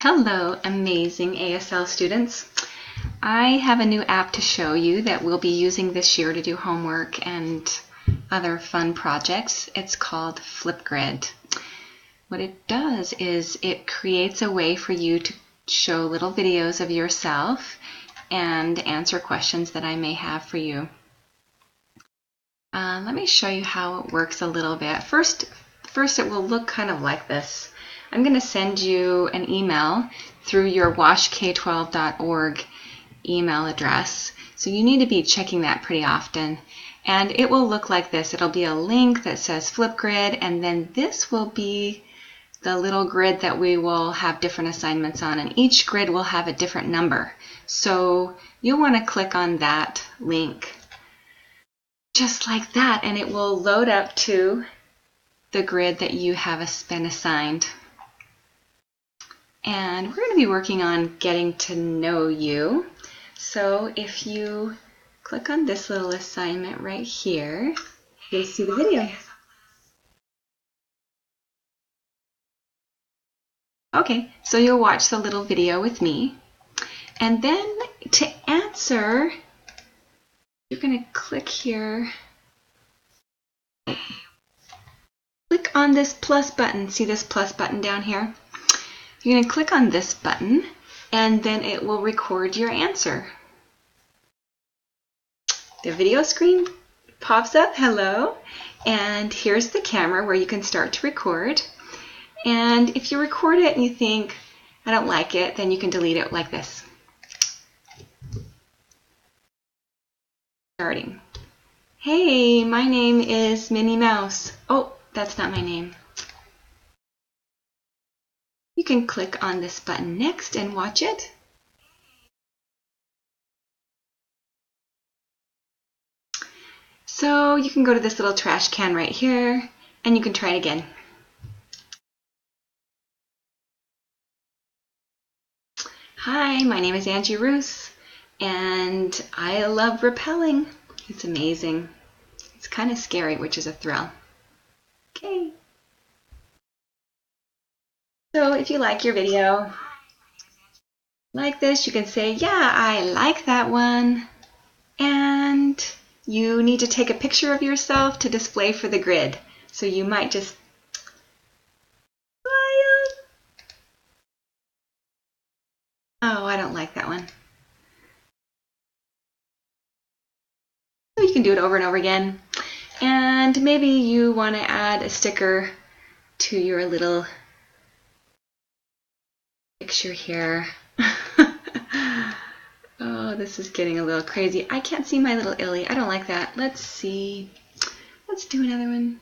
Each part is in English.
Hello, amazing ASL students. I have a new app to show you that we'll be using this year to do homework and other fun projects. It's called Flipgrid. What it does is it creates a way for you to show little videos of yourself and answer questions that I may have for you. Let me show you how it works a little bit. First it will look kind of like this. I'm going to send you an email through your washk12.org email address. So you need to be checking that pretty often. And it will look like this. It'll be a link that says Flipgrid, and then this will be the little grid that we will have different assignments on, and each grid will have a different number. So you'll want to click on that link just like that, and it will load up to the grid that you have been assigned. And we're going to be working on getting to know you. So if you click on this little assignment right here, you'll see the video. Okay, so you'll watch the little video with me. And then to answer, you're going to click here. Click on this plus button. See this plus button down here? You're going to click on this button, and then it will record your answer. The video screen pops up, hello, and here's the camera where you can start to record. And if you record it and you think, I don't like it, then you can delete it like this. Starting. Hey, my name is Minnie Mouse. Oh, that's not my name. You can click on this button next and watch it. So you can go to this little trash can right here, and you can try it again. Hi, my name is Angie Roos, and I love rappelling. It's amazing. It's kind of scary, which is a thrill. Okay. So if you like your video like this, you can say, yeah, I like that one. And you need to take a picture of yourself to display for the grid. So you might just smile. Oh, I don't like that one. So you can do it over and over again. And maybe you want to add a sticker to your little picture here. Oh, this is getting a little crazy. I can't see my little Illy. I don't like that. Let's see. Let's do another one.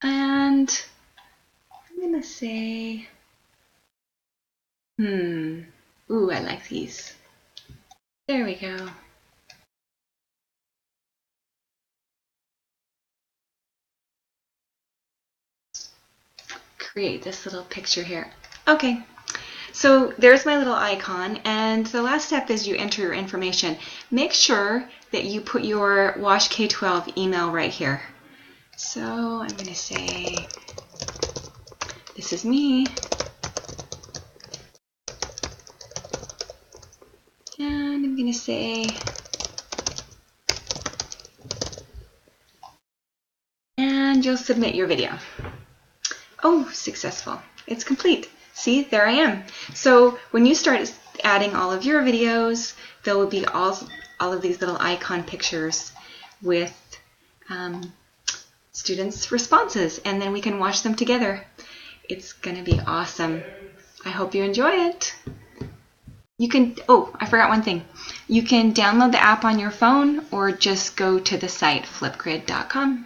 And I'm going to say, ooh, I like these. There we go. Create this little picture here. Okay. So there's my little icon, and the last step is you enter your information. Make sure that you put your washk12 email right here. So I'm going to say, this is me, and I'm going to say, and you'll submit your video. Oh, successful. It's complete. See, there I am. So when you start adding all of your videos, there will be all of these little icon pictures with students' responses, and then we can watch them together. It's going to be awesome. I hope you enjoy it. You can, oh, I forgot one thing. You can download the app on your phone or just go to the site flipgrid.com.